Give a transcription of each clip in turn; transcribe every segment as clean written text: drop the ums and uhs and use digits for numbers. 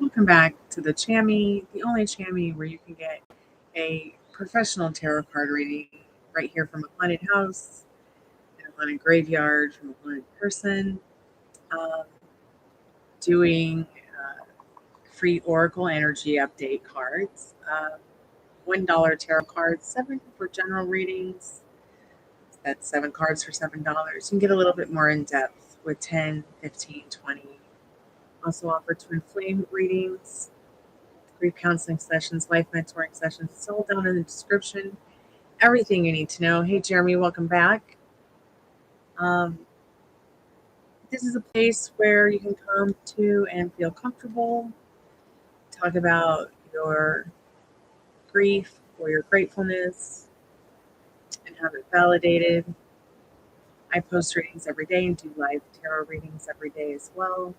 Welcome back to the Chammy, the only Chammy where you can get a professional tarot card reading right here from a haunted house, in a haunted graveyard, from a haunted person, um, doing free Oracle Energy Update cards, $1 tarot cards, 7 for general readings. That's 7 cards for $7. You can get a little bit more in depth with 10, 15, 20. Also offer twin flame readings, grief counseling sessions, life mentoring sessions. It's all down in the description. Everything you need to know. Hey, Jeremy, welcome back. This is a place where you can come to and feel comfortable, talk about your grief or your gratefulness, and have it validated. I post readings every day and do live tarot readings every day as well.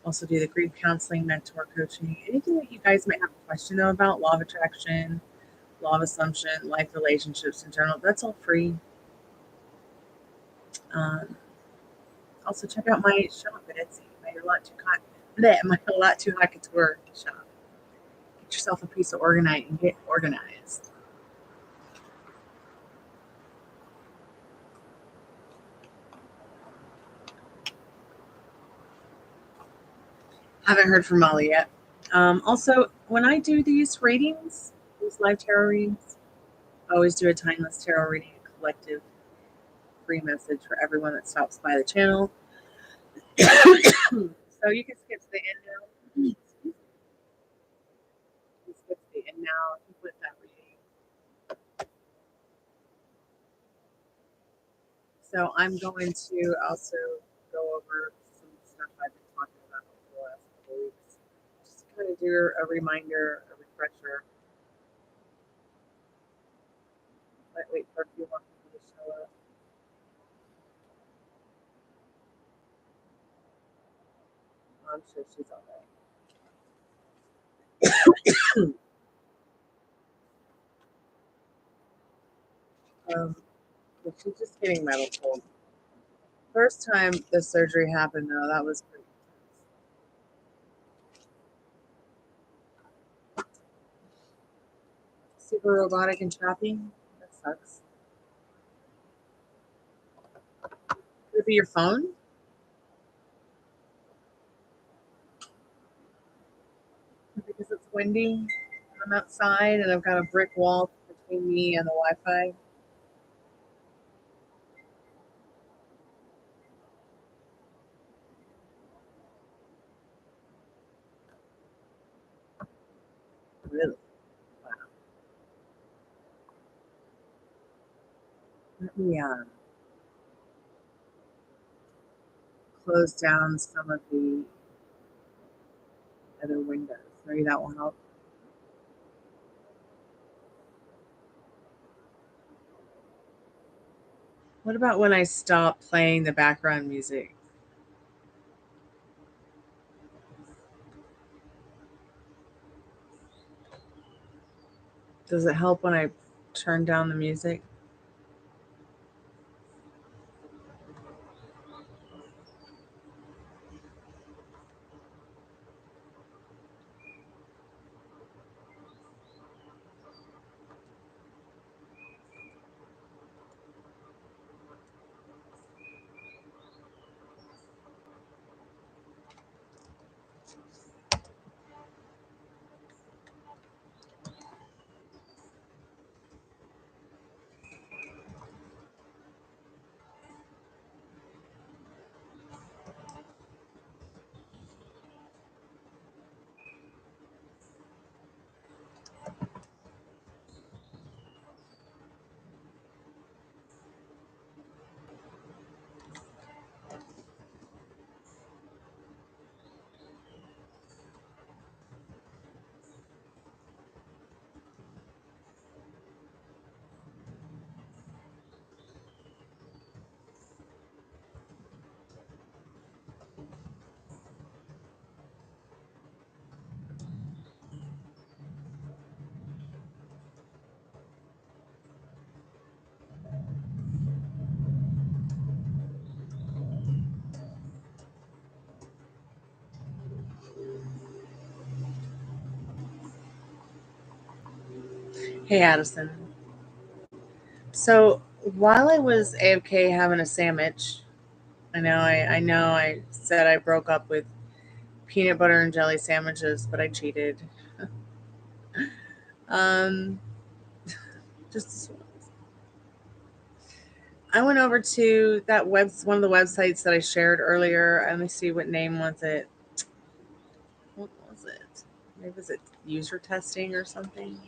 Also do the grief counseling, mentor coaching, anything that you guys might have a question about, law of attraction, law of assumption, life relationships in general. That's all free. Also check out my shop at Etsy, my lot too hot couture shop. Get yourself a piece of organite and get organized. Haven't heard from Molly yet. Also, when I do these readings, these live tarot readings, I always do a timeless tarot reading, a collective free message for everyone that stops by the channel. So you can skip to the end now. You can skip to the end now with that reading. So I'm going to also go over some stuff I've been talking about over the last couple of weeks. Just to kind of do a reminder, a refresher. But wait for a few more people to show up. I'm sure she's all right. She's just getting medical. First time the surgery happened, though, that was pretty intense. Super robotic and choppy. That sucks. Could it be your phone? Because it's windy. I'm outside and I've got a brick wall between me and the Wi-Fi. Really? Wow. Let me close down some of the other windows. Maybe that will help. What about when I stop playing the background music? Does it help when I turn down the music? Hey, Addison. So while I was AFK having a sandwich, I know I said I broke up with peanut butter and jelly sandwiches, but I cheated. um, just I went over to one of the websites that I shared earlier. Let me see, what name was it? What was it? Maybe was it user testing or something?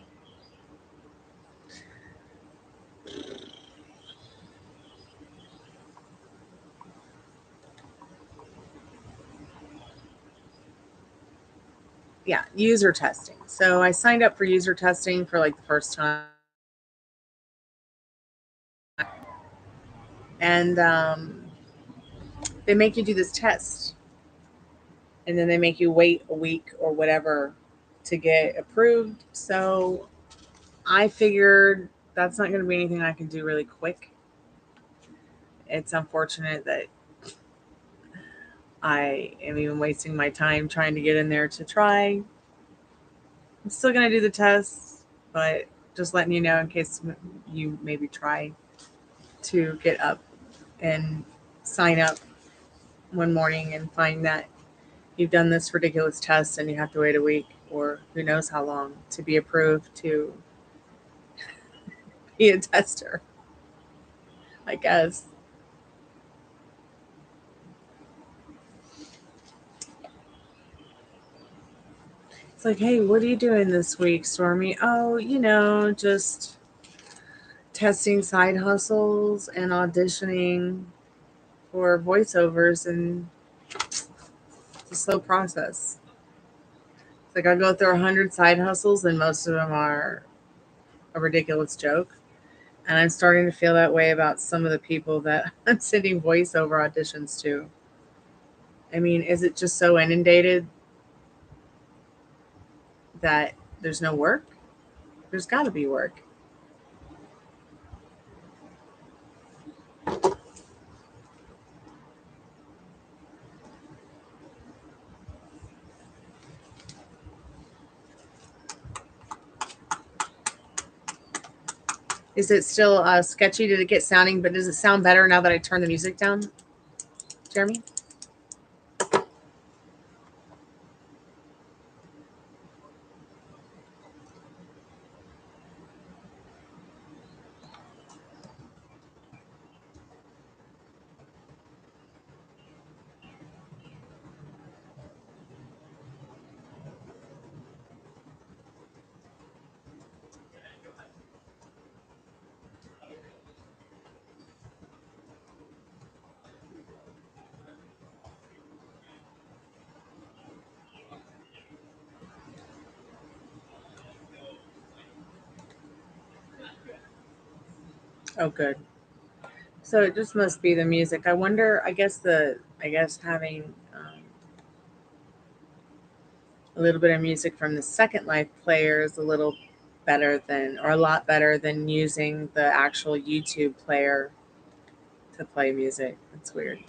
Yeah, user testing. So I signed up for user testing for like the first time. And they make you do this test. And then they make you wait a week or whatever to get approved. So I figured that's not going to be anything I can do really quick. It's unfortunate that I am even wasting my time trying to get in there to try. I'm still going to do the test, but just letting you know in case you maybe try to get up and sign up one morning and find that you've done this ridiculous test and you have to wait a week or who knows how long to be approved to be a tester, I guess. It's like, hey, what are you doing this week, Stormy? Oh, just testing side hustles and auditioning for voiceovers, and it's a slow process. It's like I go through 100 side hustles, and most of them are a ridiculous joke. And I'm starting to feel that way about some of the people that I'm sending voiceover auditions to. I mean, is it just so inundated that there's no work? There's got to be work. Is it still sketchy? Did it get sounding? But does it sound better now that I turn the music down, Jeremy? Oh, good. So it just must be the music. I wonder. I guess having a little bit of music from the Second Life player is a little better than, or a lot better than using the actual YouTube player to play music. It's weird.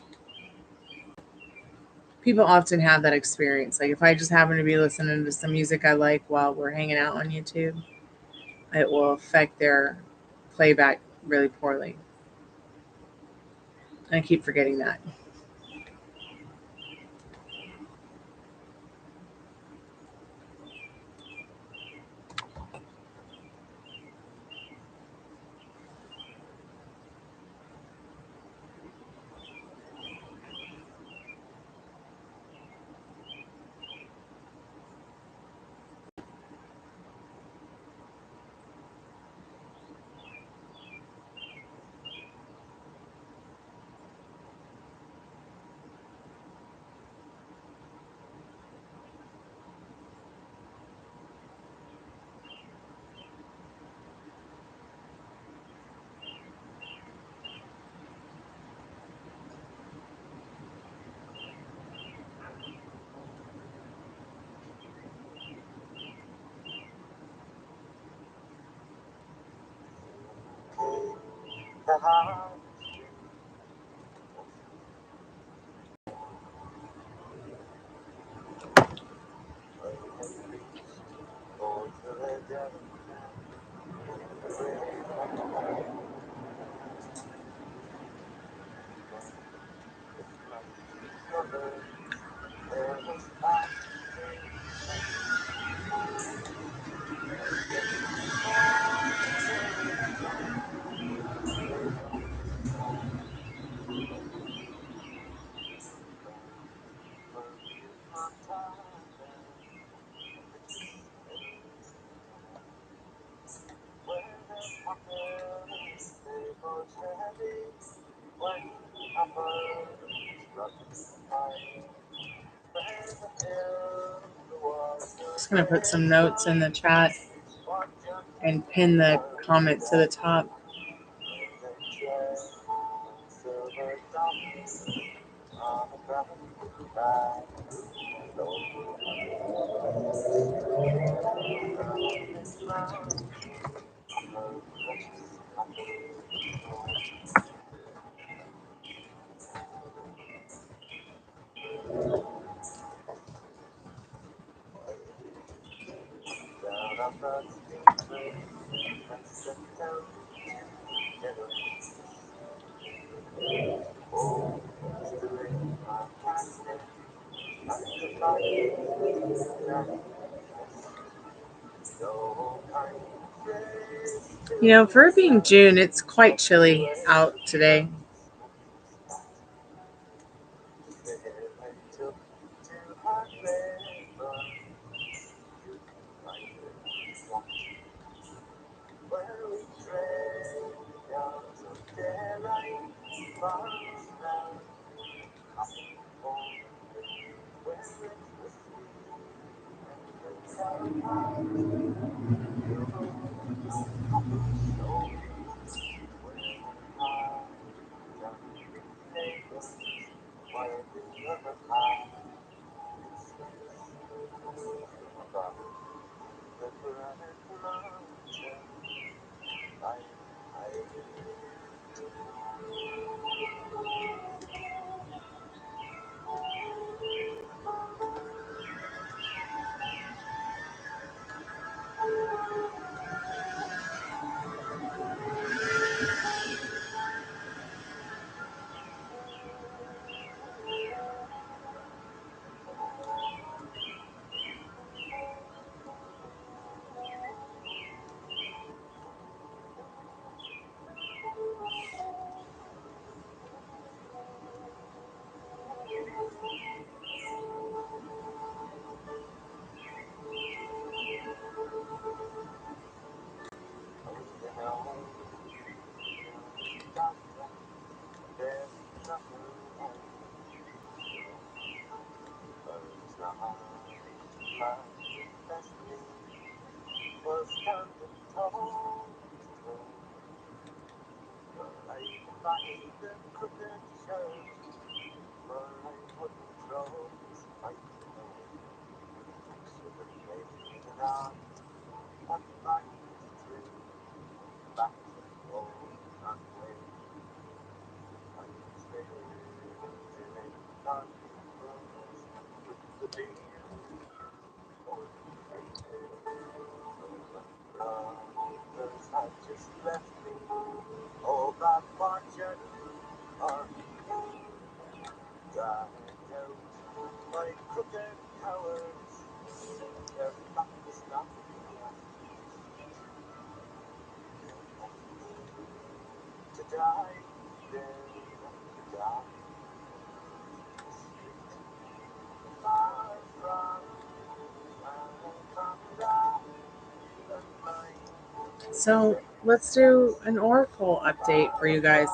People often have that experience. Like if I just happen to be listening to some music I like while we're hanging out on YouTube, it will affect their playback really poorly. And I keep forgetting that. Just going to put some notes in the chat and pin the comment to the top. You know, for it being June, it's quite chilly out today. So let's do an oracle update for you guys.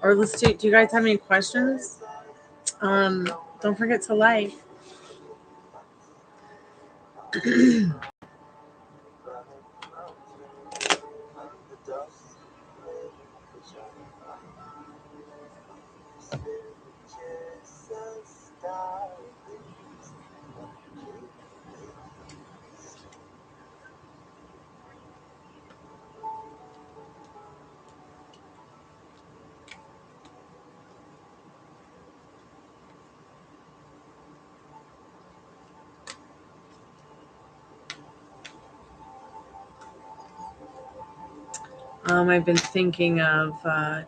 Or let's do you guys have any questions? Don't forget to like. I've been thinking of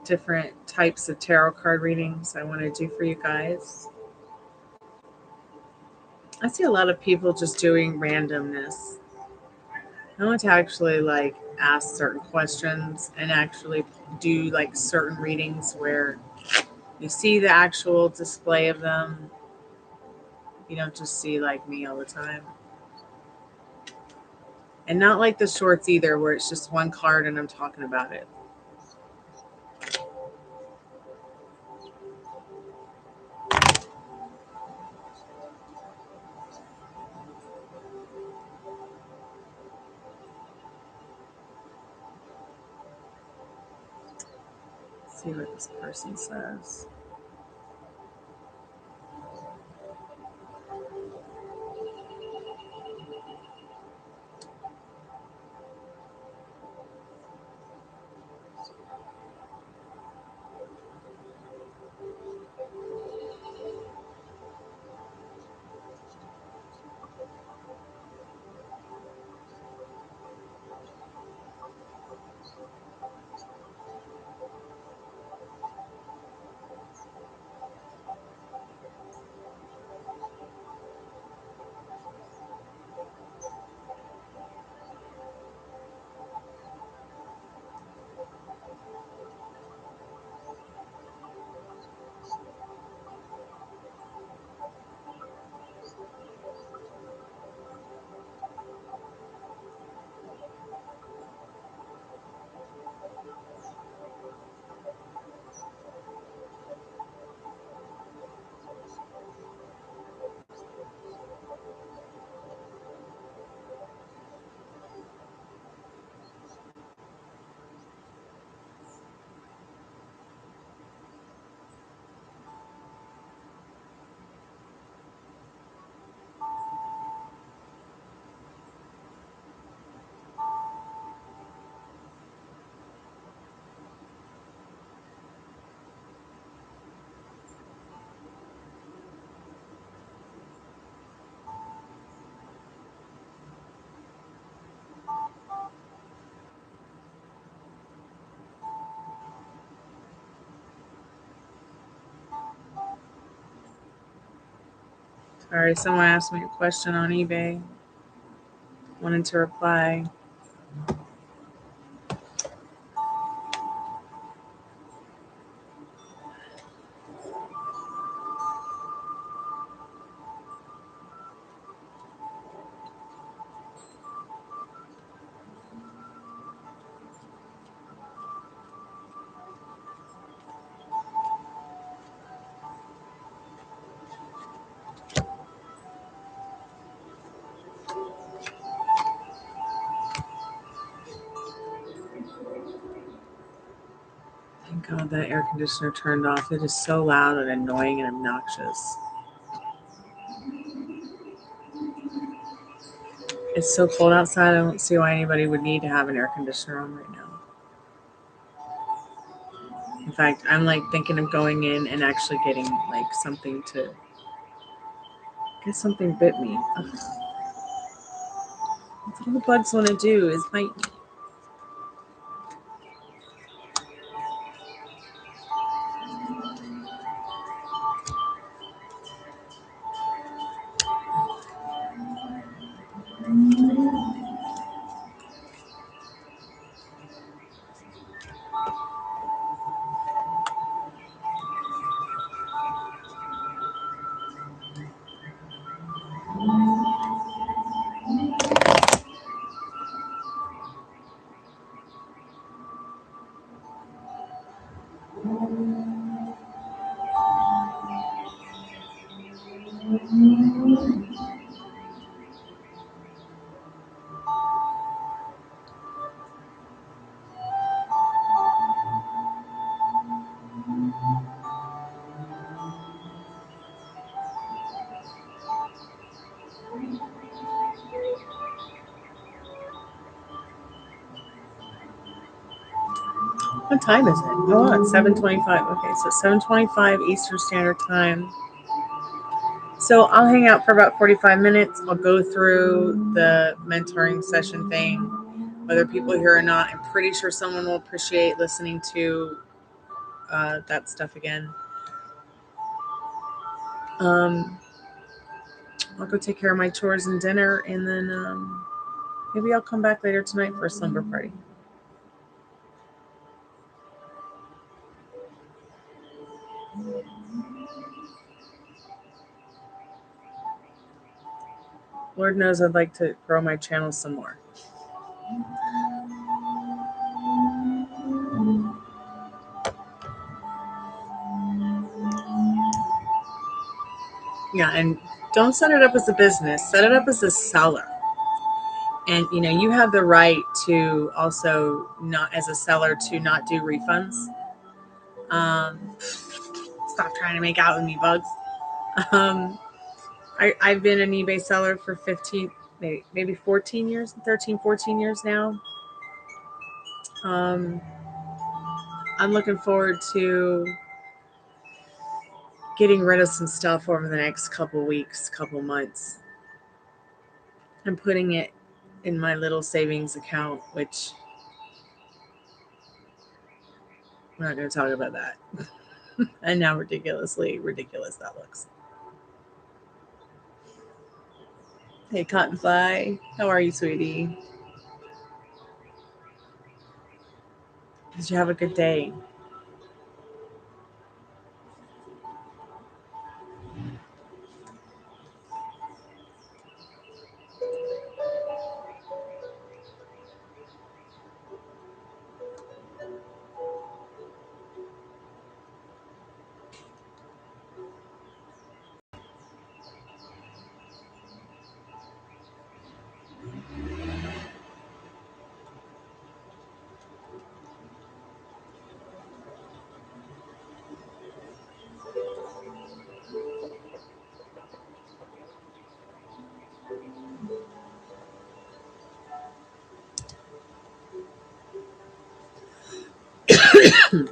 different types of tarot card readings I want to do for you guys. I see a lot of people just doing randomness. I want to actually like ask certain questions and actually do like certain readings where you see the actual display of them. You don't just see like me all the time. And not like the shorts either, where it's just one card and I'm talking about it. See what this person says. Sorry, someone asked me a question on eBay. Wanted to reply. Thank God that air conditioner turned off. It is so loud and annoying and obnoxious. It's so cold outside. I don't see why anybody would need to have an air conditioner on right now. In fact, I'm like thinking of going in and actually getting like something to get something bit me. Ugh. That's all the bugs want to do is bite me. What time is it? Oh, it's 7:25. Okay, so 7:25 Eastern Standard Time. So I'll hang out for about 45 minutes. I'll go through the mentoring session thing, whether people here or not. I'm pretty sure someone will appreciate listening to that stuff again. I'll go take care of my chores and dinner, and then maybe I'll come back later tonight for a slumber party. Lord knows I'd like to grow my channel some more. Yeah, and don't set it up as a business. Set it up as a seller. And, you know, you have the right to also not, as a seller, to not do refunds. Stop trying to make out with me, bugs. I've been an eBay seller for 15, maybe 14 years, 13, 14 years now. I'm looking forward to getting rid of some stuff over the next couple weeks, couple months. I'm putting it in my little savings account, which we're not going to talk about that. And now ridiculously ridiculous that looks. Hey, Cottonfly, how are you, sweetie? Did you have a good day?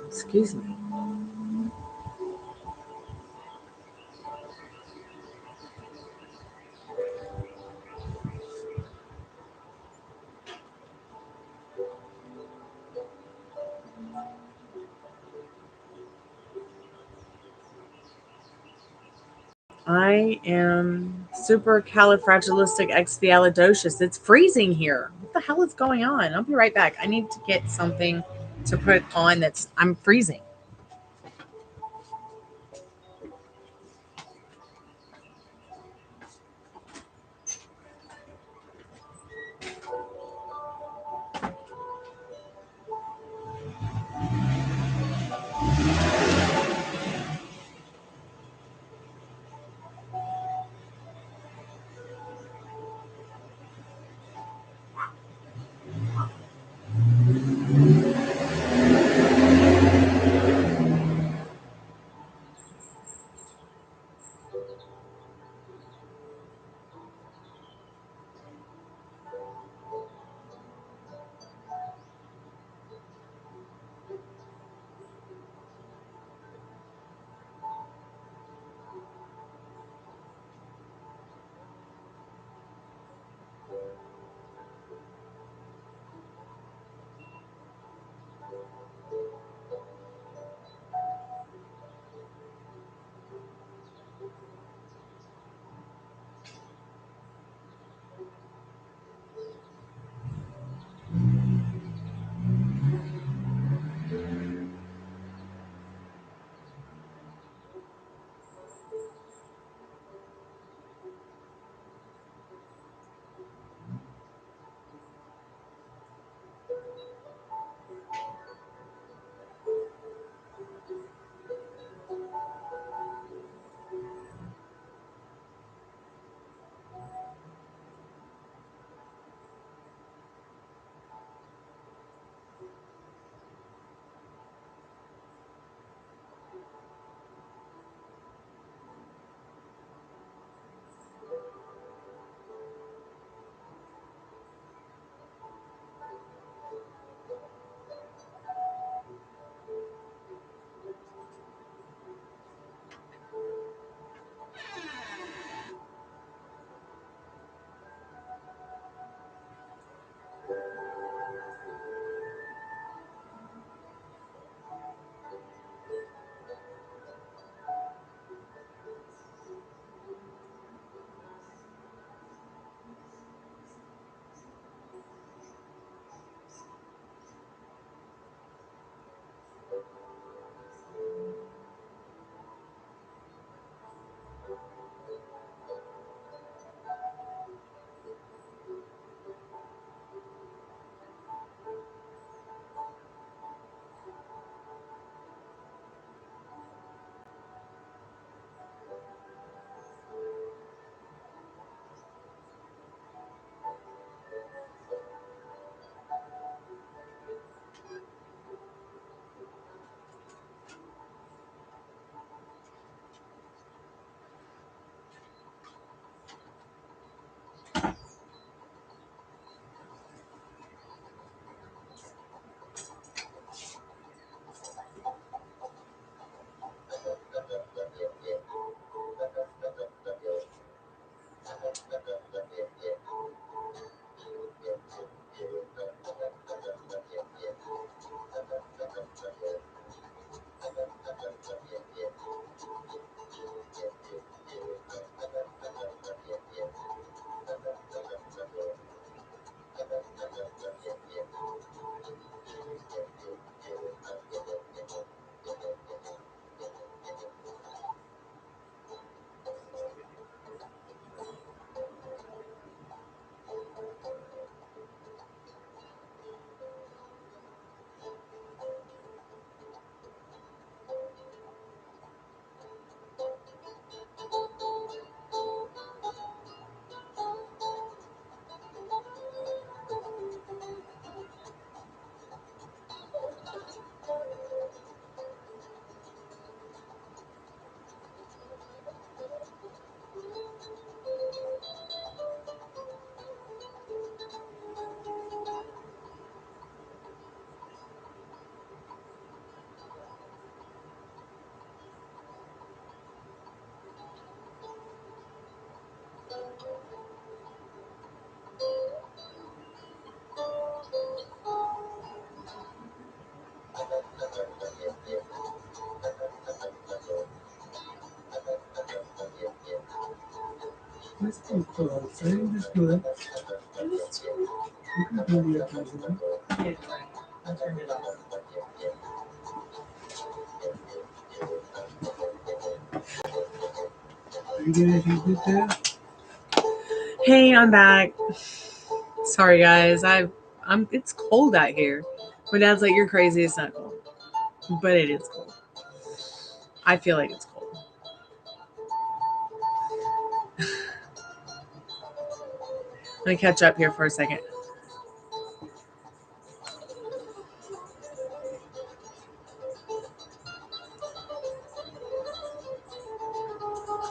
Excuse me. I am supercalifragilisticexpialidocious. It's freezing here. What the hell is going on? I'll be right back. I need to get something to put on I'm freezing. It's still cold outside. Just do that. You can do the air conditioning. Yeah, right. I'll turn it off. Are you doing anything good there? Hey, I'm back. Sorry, guys. It's cold out here. My dad's like, you're crazy. It's not cold, but it is cold. I feel like it's cold. Let me catch up here for a second.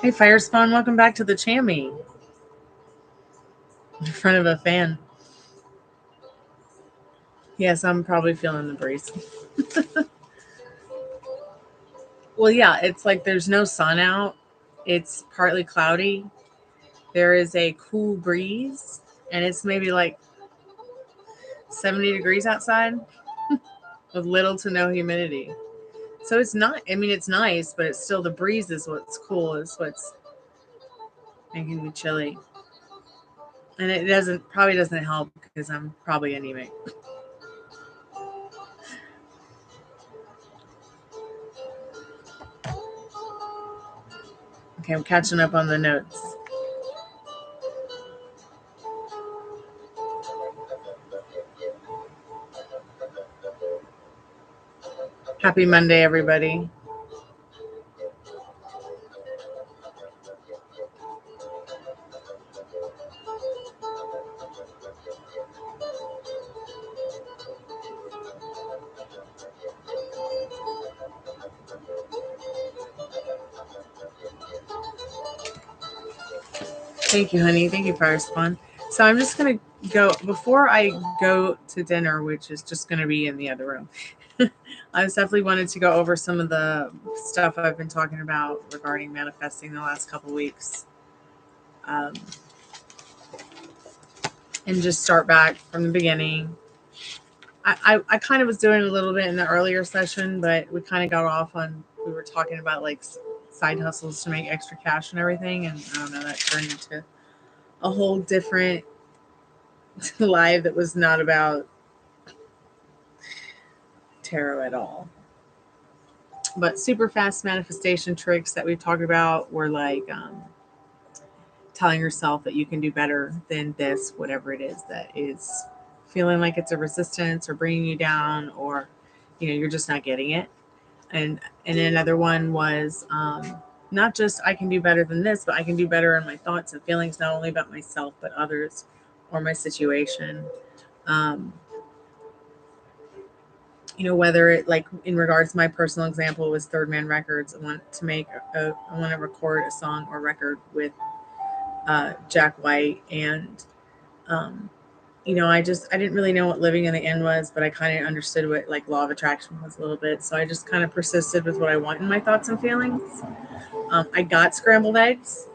Hey, Firespawn, welcome back to the Chammy. In front of a fan. Yes, I'm probably feeling the breeze. Well, yeah, it's like there's no sun out. It's partly cloudy. There is a cool breeze, and it's maybe like 70 degrees outside with little to no humidity. So it's not, I mean, it's nice, but it's still the breeze is what's cool, is what's making me chilly. And it probably doesn't help because I'm probably anemic. Okay, I'm catching up on the notes. Happy Monday, everybody. Thank you, honey. Thank you, Firespawn. So I'm just going to go, before I go to dinner, which is just going to be in the other room, I definitely wanted to go over some of the stuff I've been talking about regarding manifesting the last couple weeks. And just start back from the beginning. I kind of was doing a little bit in the earlier session, but we kind of got off on, we were talking about like side hustles to make extra cash and everything. And I don't know, that turned into a whole different live that was not about tarot at all. But super fast manifestation tricks that we've talked about were like telling yourself that you can do better than this, whatever it is that is feeling like it's a resistance or bringing you down, or you're just not getting it. And another one was not just I can do better than this, but I can do better in my thoughts and feelings, not only about myself but others or my situation. Whether it, like in regards to my personal example was Third Man Records. I want to record a song or record with Jack White, and I didn't really know what living in the end was, but I kind of understood what like law of attraction was a little bit. So I just kind of persisted with what I want in my thoughts and feelings. I got scrambled eggs.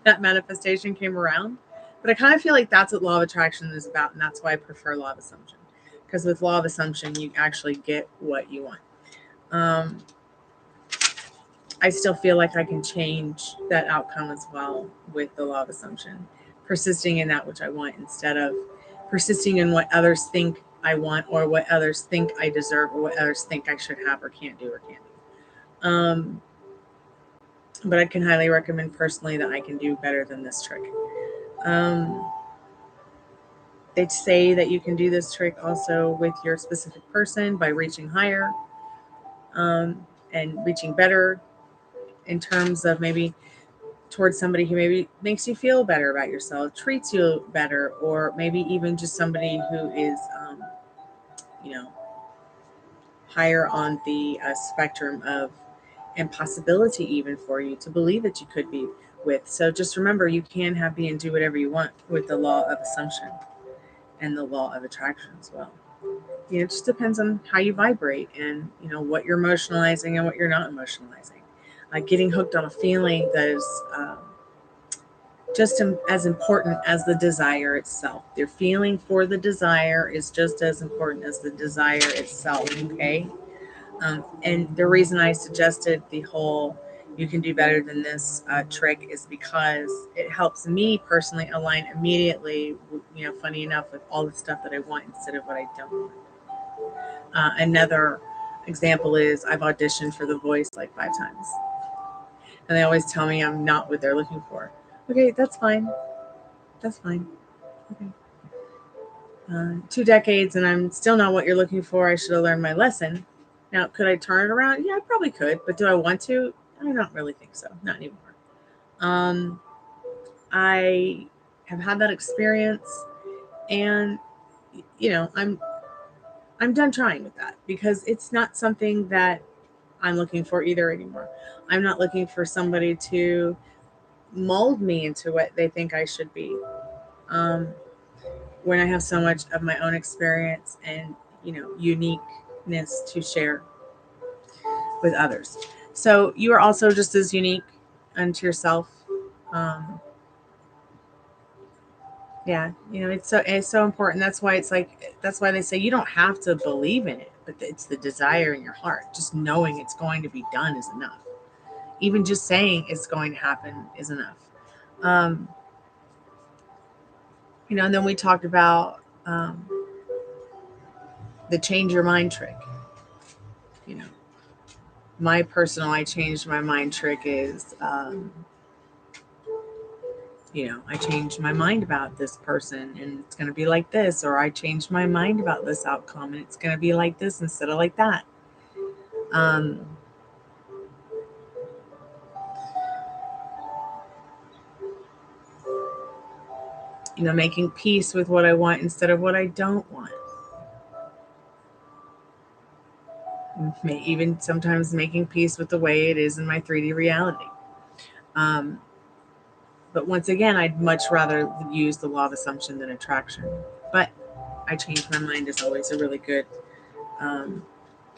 That manifestation came around, but I kind of feel like that's what law of attraction is about, and that's why I prefer law of assumption. Because with law of assumption, you actually get what you want. I still feel like I can change that outcome as well with the law of assumption, persisting in that which I want instead of persisting in what others think I want, or what others think I deserve, or what others think I should have or can't do. But I can highly recommend personally that I can do better than this trick. They say that you can do this trick also with your specific person by reaching higher and reaching better in terms of maybe towards somebody who maybe makes you feel better about yourself, treats you better, or maybe even just somebody who is, higher on the spectrum of impossibility even for you to believe that you could be with. So just remember, you can be and do whatever you want with the law of assumption and the law of attraction as well. It just depends on how you vibrate and what you're emotionalizing and what you're not emotionalizing. Like getting hooked on a feeling that is just as important as the desire itself. Your feeling for the desire is just as important as the desire itself. Okay. And the reason I suggested the whole you can do better than this trick is because it helps me personally align immediately, funny enough, with all the stuff that I want instead of what I don't want. Another example is I've auditioned for The Voice like 5 times. And they always tell me I'm not what they're looking for. Okay, that's fine. That's fine. Okay. 2 decades and I'm still not what you're looking for. I should have learned my lesson. Now, could I turn it around? Yeah, I probably could. But do I want to? I don't really think so. Not anymore. I have had that experience, and I'm done trying with that because it's not something that I'm looking for either anymore. I'm not looking for somebody to mold me into what they think I should be. When I have so much of my own experience and uniqueness to share with others. So you are also just as unique unto yourself. Um, yeah, it's so important. That's why they say you don't have to believe in it, but it's the desire in your heart. Just knowing it's going to be done is enough. Even just saying it's going to happen is enough. And then we talked about the change your mind trick. My personal I changed my mind trick is I changed my mind about this person and it's going to be like this, or I changed my mind about this outcome and it's going to be like this instead of like that. Making peace with what I want instead of what I don't want. Even sometimes making peace with the way it is in my 3D reality. But once again, I'd much rather use the law of assumption than attraction. But I changed my mind is always a really good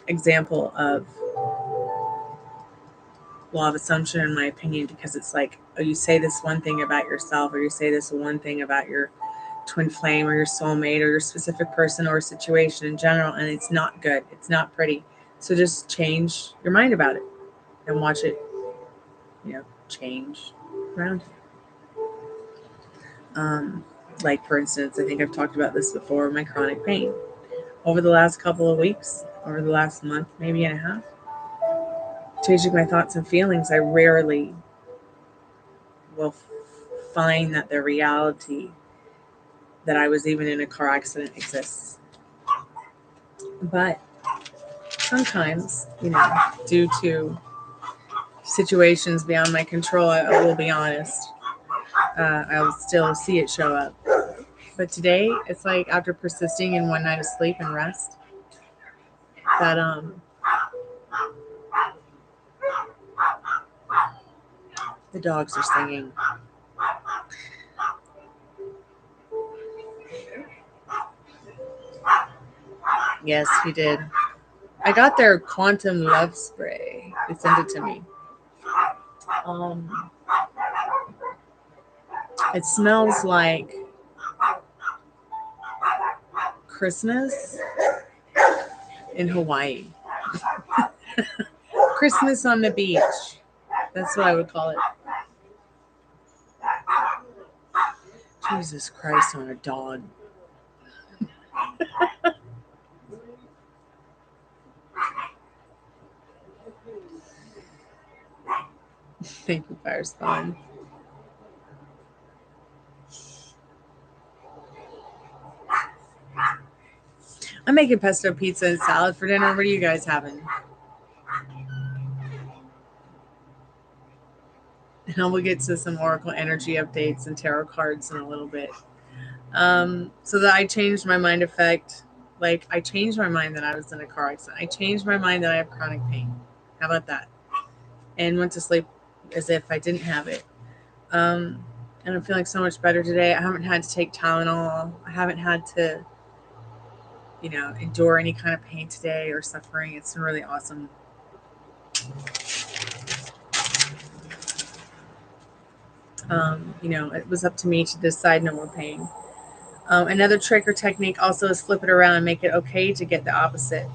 example of law of assumption, in my opinion, because it's like, you say this one thing about yourself, or you say this one thing about your twin flame or your soulmate or your specific person or situation in general, and it's not good. It's not pretty. So just change your mind about it and watch it, change around you. Like, for instance, I think I've talked about this before, my chronic pain. Over the last couple of weeks, over the last month, maybe and a half, changing my thoughts and feelings, I rarely will find that the reality that I was even in a car accident exists. But sometimes, due to situations beyond my control, I will be honest, I'll still see it show up. But today, it's like after persisting in one night of sleep and rest, that the dogs are singing. Yes, he did. I got their quantum love spray. They sent it to me. It smells like Christmas in Hawaii. Christmas on the beach. That's what I would call it. Jesus Christ on a dog. Thank you, Fire Spawn. I'm making pesto pizza and salad for dinner. What are you guys having? And we'll get to some Oracle energy updates and tarot cards in a little bit. So that I changed my mind effect. Like, I changed my mind that I was in a car accident. I changed my mind that I have chronic pain. How about that? And went to sleep as if I didn't have it. And I'm feeling so much better today. I haven't had to take Tylenol. I haven't had to, endure any kind of pain today or suffering. It's been really awesome. It was up to me to decide no more pain. Another trick or technique also is flip it around and make it okay to get the opposite.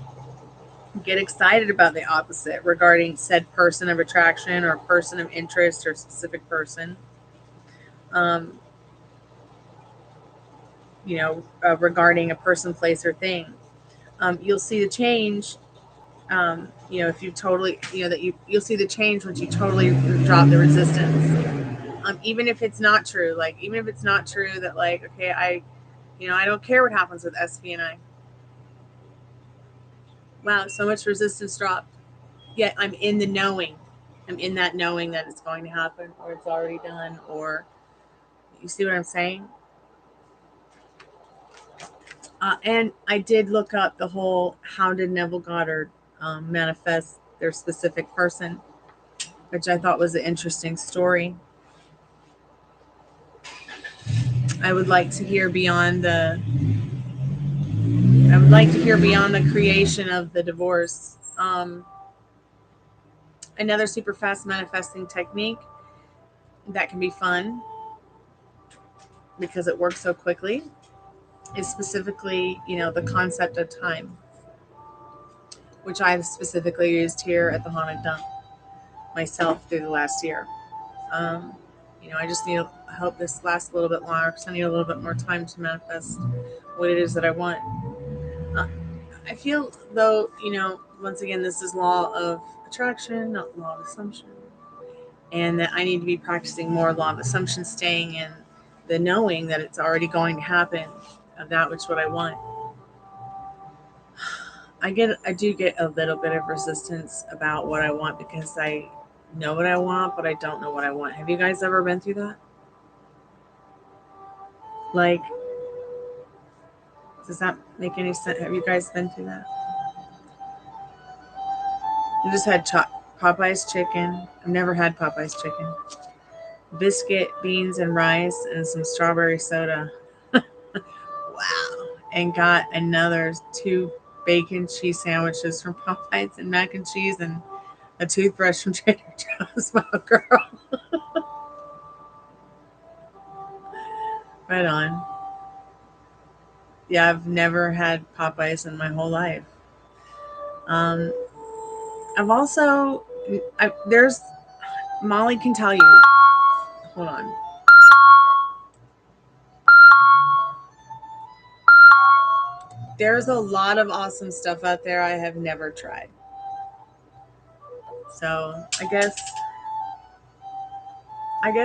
Get excited about the opposite regarding said person of attraction or person of interest or specific person. Um, regarding a person, place, or thing. You'll see the change. If you totally, you'll see the change once you totally drop the resistance. Even if it's not true, like even if it's not true that like, okay, I don't care what happens with SPNI. Wow, so much resistance dropped. Yet I'm in the knowing. I'm in that knowing that it's going to happen or it's already done, or you see what I'm saying? And I did look up the whole how did Neville Goddard manifest their specific person, which I thought was an interesting story. I would like to hear beyond the. I would like to hear beyond the creation of the divorce. Another super fast manifesting technique that can be fun because it works so quickly is specifically, the concept of time, which I've specifically used here at the Haunted Dump myself through the last year. Um, I just need. I hope this lasts a little bit longer because I need a little bit more time to manifest what it is that I want. Uh, I feel though, once again, this is law of attraction, not law of assumption, and that I need to be practicing more law of assumption, staying in the knowing that it's already going to happen of that which what I want. I do get a little bit of resistance about what I want because I know what I want, but I don't know what I want. Have you guys ever been through that? Like, does that make any sense? Have you guys been through that? I just had Popeye's chicken. I've never had Popeye's chicken. Biscuit, beans, and rice, and some strawberry soda. Wow. And got another 2 bacon cheese sandwiches from Popeyes and mac and cheese and a toothbrush from Trader Joe's. Wow, girl. Right on. Yeah, I've never had Popeyes in my whole life. Um, I've also, there's, Molly can tell you. Hold on. There's a lot of awesome stuff out there I have never tried. So I guess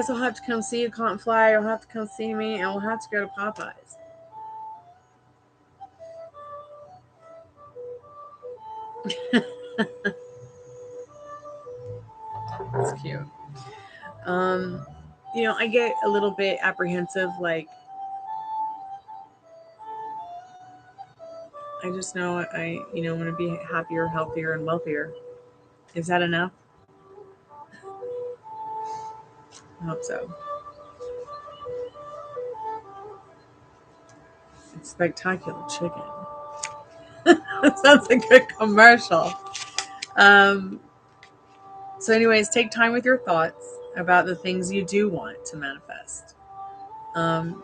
I'll have to come see you, Can't Fly. You'll have to come see me, and we'll have to go to Popeyes. That's cute. I get a little bit apprehensive. Like, I just know I want to be happier, healthier, and wealthier. Is that enough? I hope so. It's spectacular chicken. That sounds like a commercial. So, anyways, take time with your thoughts about the things you do want to manifest. And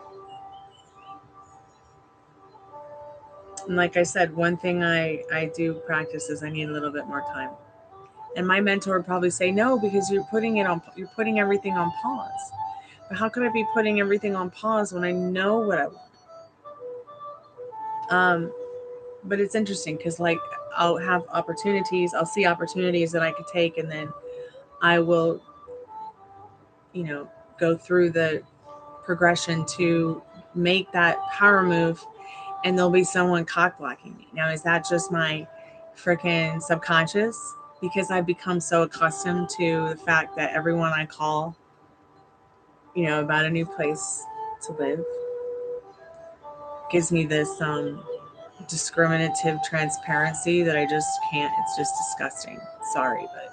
like I said, one thing I do practice is I need a little bit more time. And my mentor would probably say no because you're putting everything on pause. But how could I be putting everything on pause when I know what I want? But it's interesting because like I'll see opportunities that I could take, and then I will, go through the progression to make that power move, and there'll be someone cock blocking me. Now, is that just my freaking subconscious? Because I've become so accustomed to the fact that everyone I call, about a new place to live gives me this discriminative transparency that I just can't. It's just disgusting. Sorry, but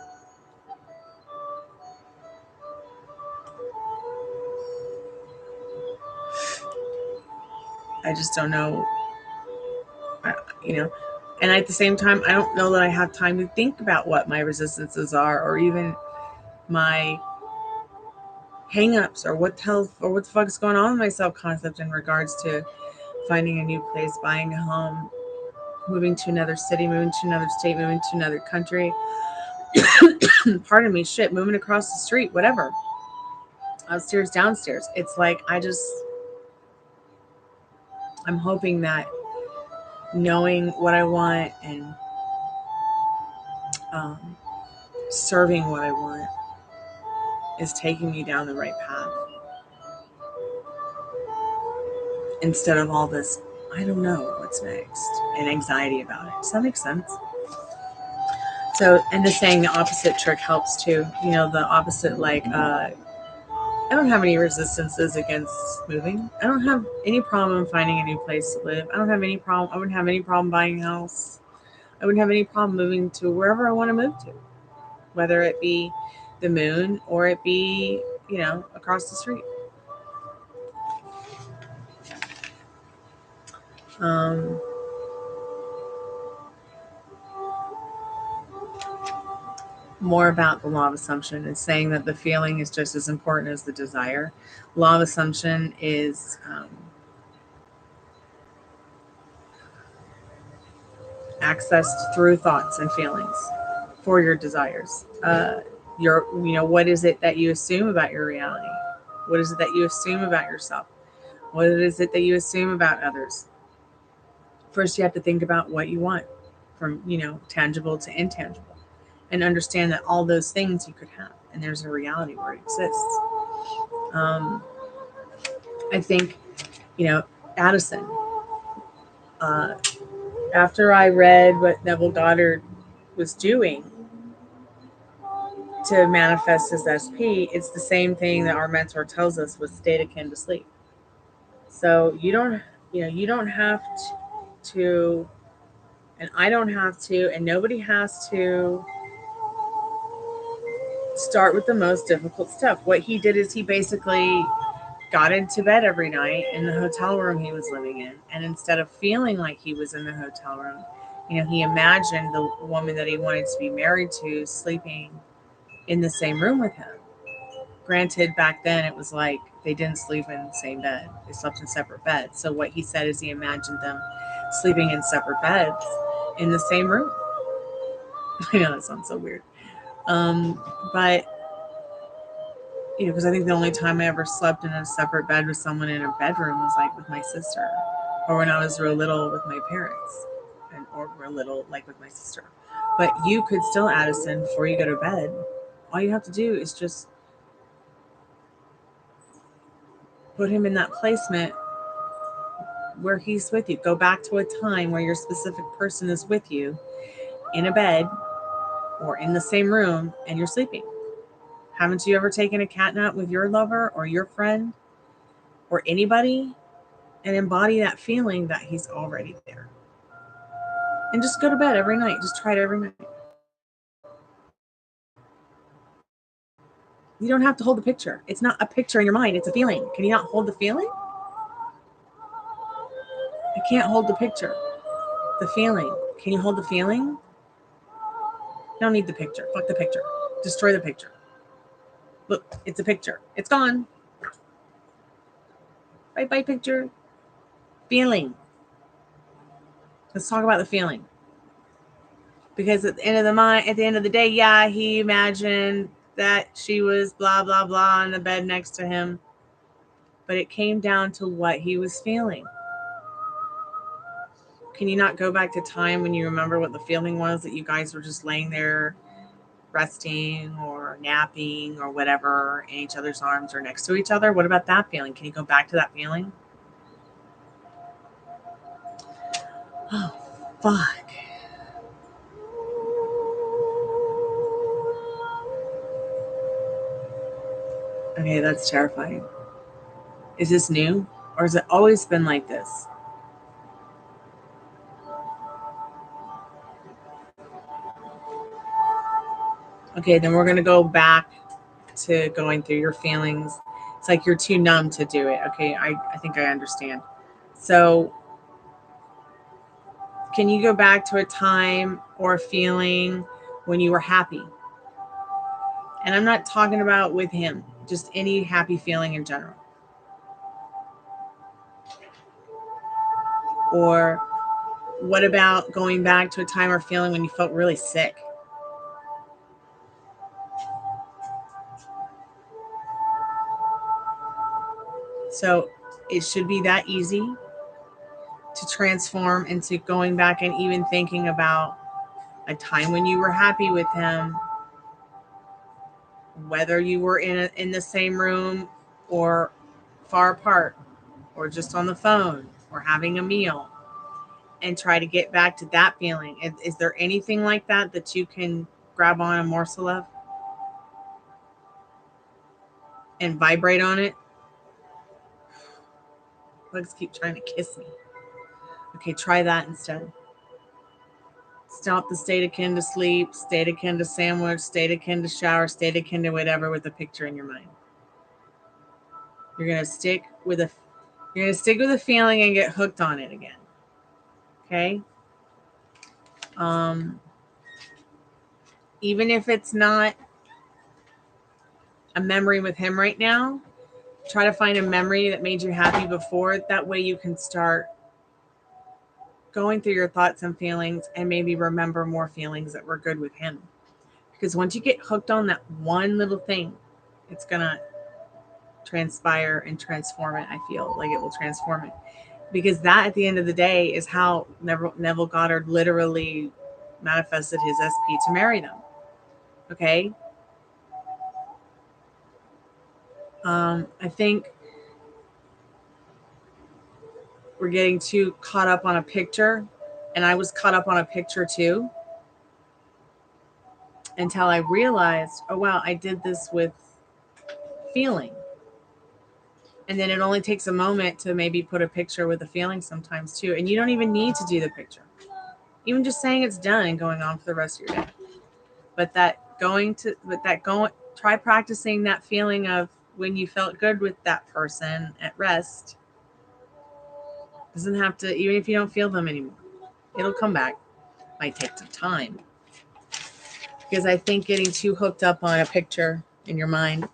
I just don't know, you know. And at the same time, I don't know that I have time to think about what my resistances are, or even my hang-ups, or what the fuck is going on with my self-concept in regards to finding a new place, buying a home, moving to another city, moving to another state, moving to another country. Pardon me, shit, moving across the street, whatever. Upstairs, downstairs. It's like I'm hoping that knowing what I want and serving what I want is taking me down the right path. Instead of all this, I don't know what's next, and anxiety about it. Does that make sense? So, and the saying the opposite trick helps too. You know, the opposite, like, I don't have any resistances against moving. I don't have any problem finding a new place to live. I don't have any problem. I wouldn't have any problem buying a house. I wouldn't have any problem moving to wherever I want to move to, whether it be the moon or it be, you know, across the street. More about the law of assumption is saying that the feeling is just as important as the desire. Law of assumption is accessed through thoughts and feelings for your desires. What is it that you assume about your reality? What is it that you assume about yourself? What is it that you assume about others? First, you have to think about what you want, from, you know, tangible to intangible, and understand that all those things you could have, and there's a reality where it exists. I think, you know, Addison, after I read what Neville Goddard was doing to manifest his SP, it's the same thing that our mentor tells us with state akin to sleep. So you don't have to, and I don't have to, and nobody has to start with the most difficult stuff. What he did is he basically got into bed every night in the hotel room he was living in, and instead of feeling like he was in the hotel room, you know, he imagined the woman that he wanted to be married to sleeping in the same room with him. Granted, back then it was like they didn't sleep in the same bed. They slept in separate beds. So what he said is he imagined them sleeping in separate beds in the same room. I know that sounds so weird. But, you know, because I think the only time I ever slept in a separate bed with someone in a bedroom was like with my sister, or when I was real little with my parents, or real little like with my sister. But you could still, Addison, before you go to bed, all you have to do is just put him in that placement where he's with you. Go back to a time where your specific person is with you in a bed or in the same room and you're sleeping. Haven't you ever taken a cat nap with your lover or your friend or anybody and embody that feeling that he's already there? And just go to bed every night. Just try it every night. You don't have to hold the picture. It's not a picture in your mind. It's a feeling. Can you not hold the feeling? I can't hold the picture. The feeling. Can you hold the feeling? You don't need the picture. Fuck the picture. Destroy the picture. Look, it's a picture. It's gone. Bye-bye picture. Feeling. Let's talk about the feeling. Because at the end of the day, yeah, he imagined that she was blah, blah, blah in the bed next to him. But it came down to what he was feeling. Can you not go back to time when you remember what the feeling was, that you guys were just laying there resting or napping or whatever in each other's arms or next to each other? What about that feeling? Can you go back to that feeling? Oh, fuck. Okay, that's terrifying. Is this new? Or has it always been like this? Okay, then we're going to go back to going through your feelings. It's like you're too numb to do it. Okay, I think I understand. So can you go back to a time or a feeling when you were happy? And I'm not talking about with him, just any happy feeling in general. Or What about going back to a time or feeling when you felt really sick? So it should be that easy to transform into going back and even thinking about a time when you were happy with him, whether you were in the same room or far apart or just on the phone or having a meal, and try to get back to that feeling. Is there anything like that that you can grab on a morsel of and vibrate on it? Bugs keep trying to kiss me. Okay, try that instead. Stop the state akin to sleep, state akin to sandwich, state akin to shower, state akin to whatever with a picture in your mind. You're gonna stick with a feeling and get hooked on it again. Okay. Even if it's not a memory with him right now, try to find a memory that made you happy before. That way you can start going through your thoughts and feelings and maybe remember more feelings that were good with him. Because once you get hooked on that one little thing, it's going to transpire and transform it. I feel like it will transform it. Because that, at the end of the day, is how Neville Goddard literally manifested his SP to marry them. Okay? I think we're getting too caught up on a picture. And I was caught up on a picture too. Until I realized, oh, wow, I did this with feeling. And then it only takes a moment to maybe put a picture with a feeling sometimes too. And you don't even need to do the picture. Even just saying it's done and going on for the rest of your day. Try practicing that feeling of when you felt good with that person at rest. Doesn't have to, even if you don't feel them anymore, it'll come back. Might take some time. Because I think getting too hooked up on a picture in your mind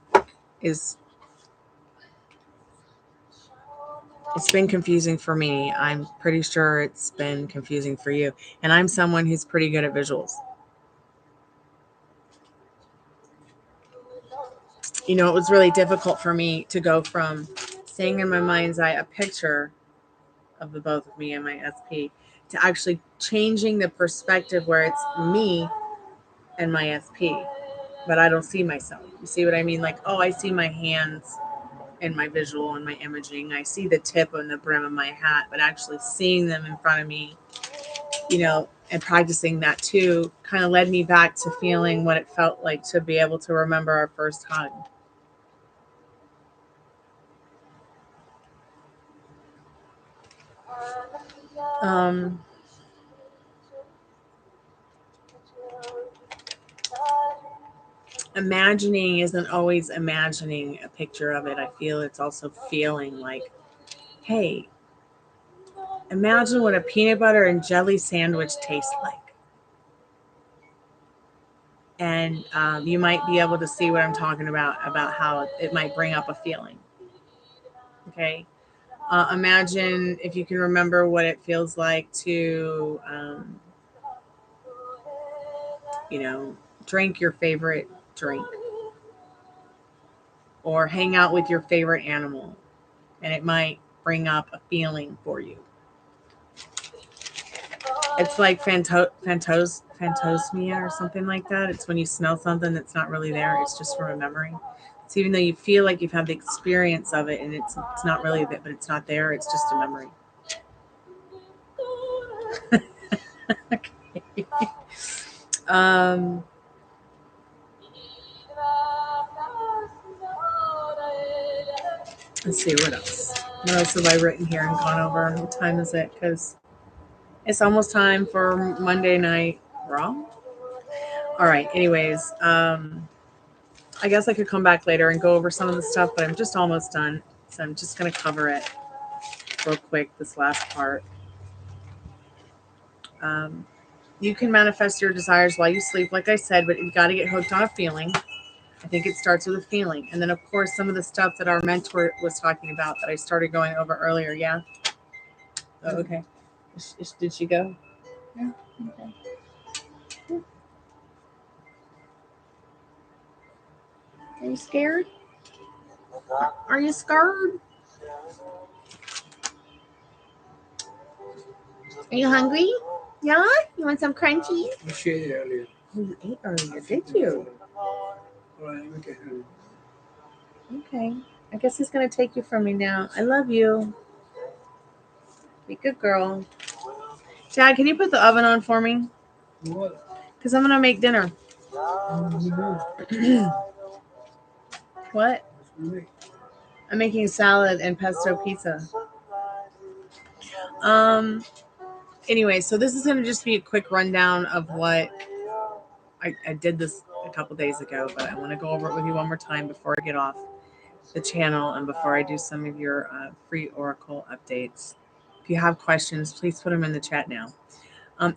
it's been confusing for me. I'm pretty sure it's been confusing for you. And I'm someone who's pretty good at visuals. You know, it was really difficult for me to go from seeing in my mind's eye a picture of the both of me and my SP to actually changing the perspective where it's me and my SP, but I don't see myself. You see what I mean? Like, oh, I see my hands in my visual and my imaging. I see the tip and the brim of my hat, but actually seeing them in front of me, you know, and practicing that too kind of led me back to feeling what it felt like to be able to remember our first hug. Imagining isn't always imagining a picture of it. I feel it's also feeling like, hey, imagine what a peanut butter and jelly sandwich tastes like. And you might be able to see what I'm talking about how it might bring up a feeling. Okay. Imagine if you can remember what it feels like to, you know, drink your favorite drink or hang out with your favorite animal, and it might bring up a feeling for you. It's like phantosmia or something like that. It's when you smell something that's not really there. It's just from a memory. So even though you feel like you've had the experience of it and it's not really that, but it's not there. It's just a memory. Okay. Let's see what else. What else have I written here and gone over? What time is it? Because it's almost time for Monday Night Raw. All right. Anyways, I guess I could come back later and go over some of the stuff, but I'm just almost done. So I'm just going to cover it real quick, this last part. You can manifest your desires while you sleep, like I said, but you've got to get hooked on a feeling. I think it starts with a feeling. And then, of course, some of the stuff that our mentor was talking about that I started going over earlier. Yeah? Oh, okay. Did she go? Yeah. Okay. Are you scared? Are you scared? Are you hungry? Yeah? You want some crunchies? You shared it earlier. Oh, you ate earlier, did you? All right, okay. Okay. I guess he's going to take you from me now. I love you. Be a good girl. Dad, can you put the oven on for me? What? Because I'm going to make dinner. What? I'm making salad and pesto pizza. Anyway, so this is going to just be a quick rundown of what I did this a couple days ago, but I want to go over it with you one more time before I get off the channel and before I do some of your free Oracle updates. If you have questions, please put them in the chat now.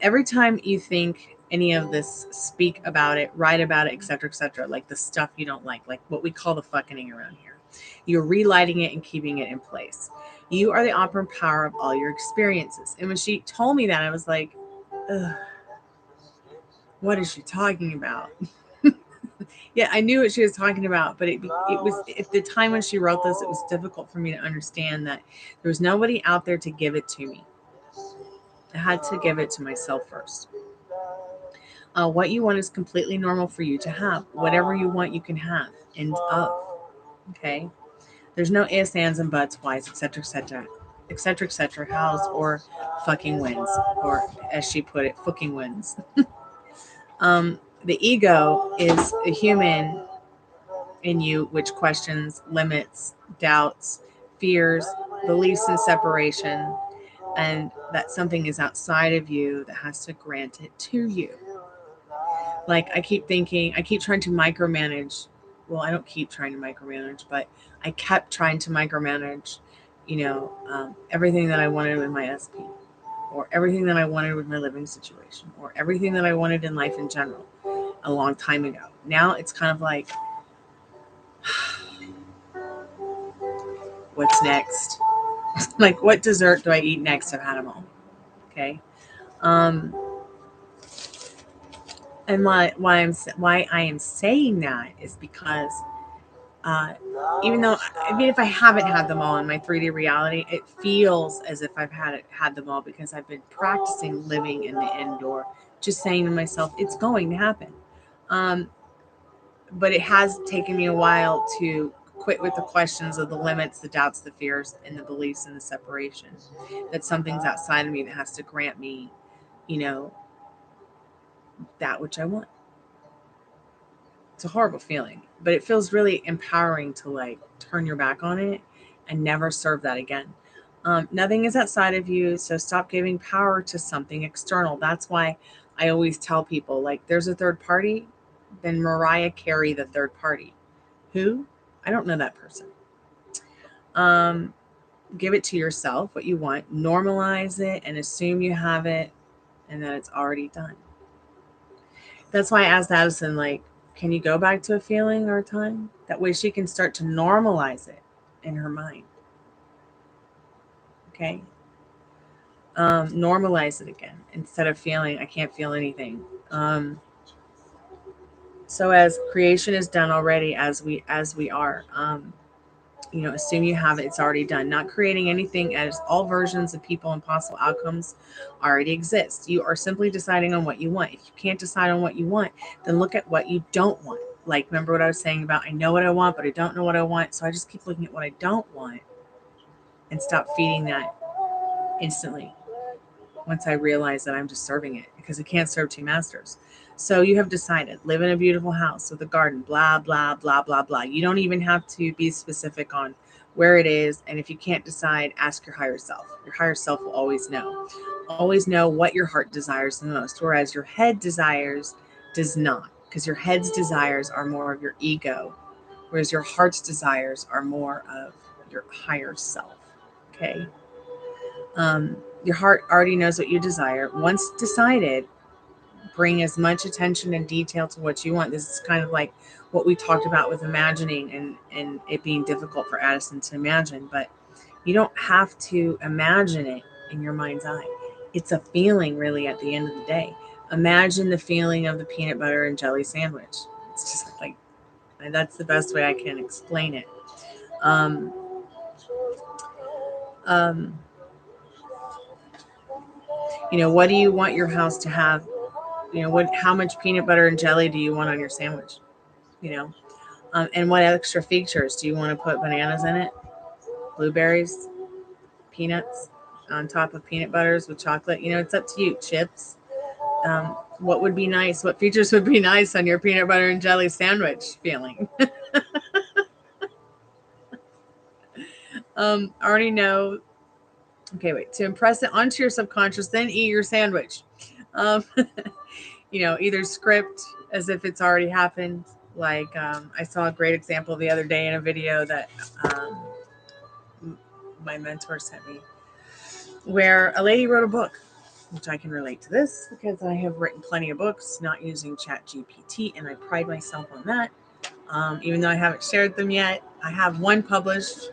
Every time you think any of this, speak about it, write about it, etc., like the stuff you don't like what we call the fucking around here, you're relighting it and keeping it in place. You are the operant power of all your experiences. And when she told me that, I was like, ugh, what is she talking about? Yeah, I knew what she was talking about, but it was at the time when she wrote this, it was difficult for me to understand that there was nobody out there to give it to me. I had to give it to myself first. What you want is completely normal for you to have. Whatever you want, you can have. End of. Okay? There's no ifs, ands, and buts, whys, etc., hows, or fucking wins. Or, as she put it, fucking wins. The ego is a human in you which questions, limits, doubts, fears, beliefs in separation, and that something is outside of you that has to grant it to you. Like I keep trying to micromanage. Well, I don't keep trying to micromanage, but I kept trying to micromanage, everything that I wanted with my SP, or everything that I wanted with my living situation, or everything that I wanted in life in general a long time ago. Now it's kind of like, what's next? Like, what dessert do I eat next? I've had them all. Okay. And why I am saying that is because even if I haven't had them all in my 3D reality, it feels as if I've had them all because I've been practicing living in the indoor, just saying to myself, it's going to happen. But it has taken me a while to quit with the questions of the limits, the doubts, the fears, and the beliefs and the separation. That something's outside of me that has to grant me, that which I want. It's a horrible feeling, but it feels really empowering to like turn your back on it and never serve that again. Nothing is outside of you, so stop giving power to something external. That's why I always tell people, like, there's a third party, then Mariah Carey, the third party. Who? I don't know that person. Give it to yourself, what you want, normalize it, and assume you have it and that it's already done. That's why I asked Addison, like, can you go back to a feeling or a time? That way she can start to normalize it in her mind. Okay? Normalize it again instead of feeling I can't feel anything. So as creation is done already, as we are, assume you have it, it's already done. Not creating anything, as all versions of people and possible outcomes already exist. You are simply deciding on what you want. If you can't decide on what you want, then look at what you don't want. Like, remember what I was saying about I know what I want, but I don't know what I want. So I just keep looking at what I don't want and stop feeding that instantly once I realize that I'm just serving it, because I can't serve two masters. So you have decided, live in a beautiful house with a garden, blah, blah, blah, blah, blah. You don't even have to be specific on where it is. And if you can't decide, ask your higher self. Your higher self will always know. Always know what your heart desires the most, whereas your head desires does not, because your head's desires are more of your ego, whereas your heart's desires are more of your higher self. Okay. Your heart already knows what you desire. Once decided, bring as much attention and detail to what you want. This is kind of like what we talked about with imagining and it being difficult for Addison to imagine, but you don't have to imagine it in your mind's eye. It's a feeling, really, at the end of the day. Imagine the feeling of the peanut butter and jelly sandwich. It's just like, that's the best way I can explain it. Um, um, what do you want your house to have? How much peanut butter and jelly do you want on your sandwich? And what extra features do you want to put? Bananas in it, blueberries, peanuts on top of peanut butters with chocolate. It's up to you. Chips. What would be nice? What features would be nice on your peanut butter and jelly sandwich feeling? I already know. Okay, wait. To impress it onto your subconscious, then eat your sandwich. Um, either script as if it's already happened. Like I saw a great example the other day in a video that my mentor sent me, where a lady wrote a book, which I can relate to this because I have written plenty of books not using ChatGPT, and I pride myself on that. Even though I haven't shared them yet, I have one published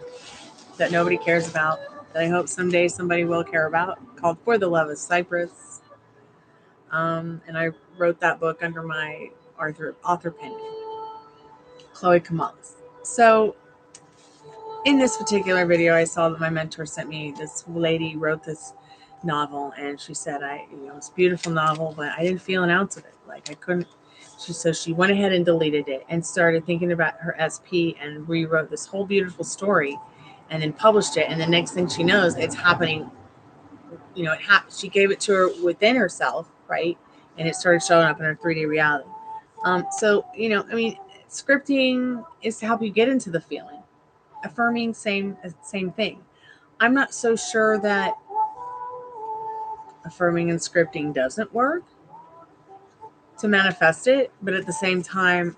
that nobody cares about that I hope someday somebody will care about, called For the Love of Cypress. And I wrote that book under my author pen name, Chloe Kamalis. So in this particular video, I saw that my mentor sent me. This lady wrote this novel, and she said, it's a beautiful novel, but I didn't feel an ounce of it. Like I couldn't. So she went ahead and deleted it and started thinking about her SP and rewrote this whole beautiful story, and then published it. And the next thing she knows, it's happening. She gave it to her within herself, right? And it started showing up in her 3D reality. Scripting is to help you get into the feeling. Affirming, same thing. I'm not so sure that affirming and scripting doesn't work to manifest it, but at the same time,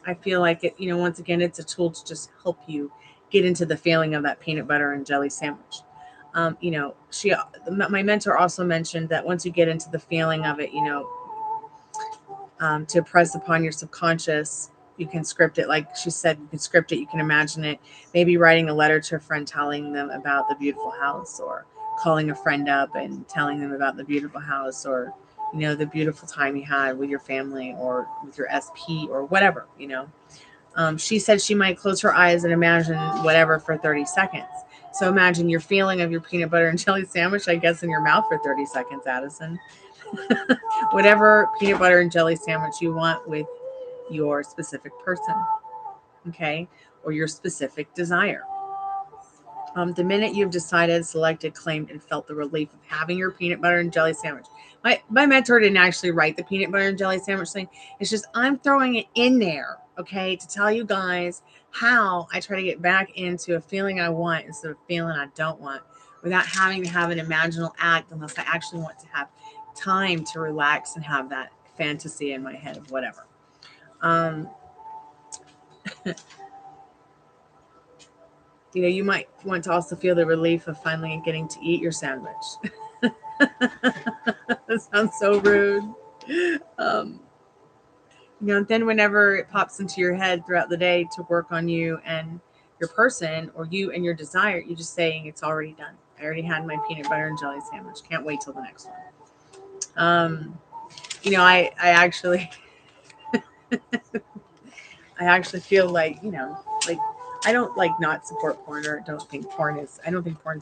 I feel like it, once again, it's a tool to just help you get into the feeling of that peanut butter and jelly sandwich. My mentor also mentioned that once you get into the feeling of it, to press upon your subconscious, you can script it. Like she said, you can script it. You can imagine it. Maybe writing a letter to a friend, telling them about the beautiful house, or calling a friend up and telling them about the beautiful house, or, the beautiful time you had with your family or with your SP or whatever, She said she might close her eyes and imagine whatever for 30 seconds. So imagine your feeling of your peanut butter and jelly sandwich, I guess, in your mouth for 30 seconds, Addison. Whatever peanut butter and jelly sandwich you want with your specific person, okay, or your specific desire. The minute you've decided, selected, claimed, and felt the relief of having your peanut butter and jelly sandwich. My mentor didn't actually write the peanut butter and jelly sandwich thing. It's just I'm throwing it in there, okay, to tell you guys how I try to get back into a feeling I want instead of a feeling I don't want, without having to have an imaginal act, unless I actually want to have time to relax and have that fantasy in my head of whatever. You might want to also feel the relief of finally getting to eat your sandwich. That sounds so rude. Then whenever it pops into your head throughout the day to work on you and your person, or you and your desire, you're just saying it's already done. I already had my peanut butter and jelly sandwich. Can't wait till the next one. I actually I actually feel like, I don't not support porn, or I don't think porn's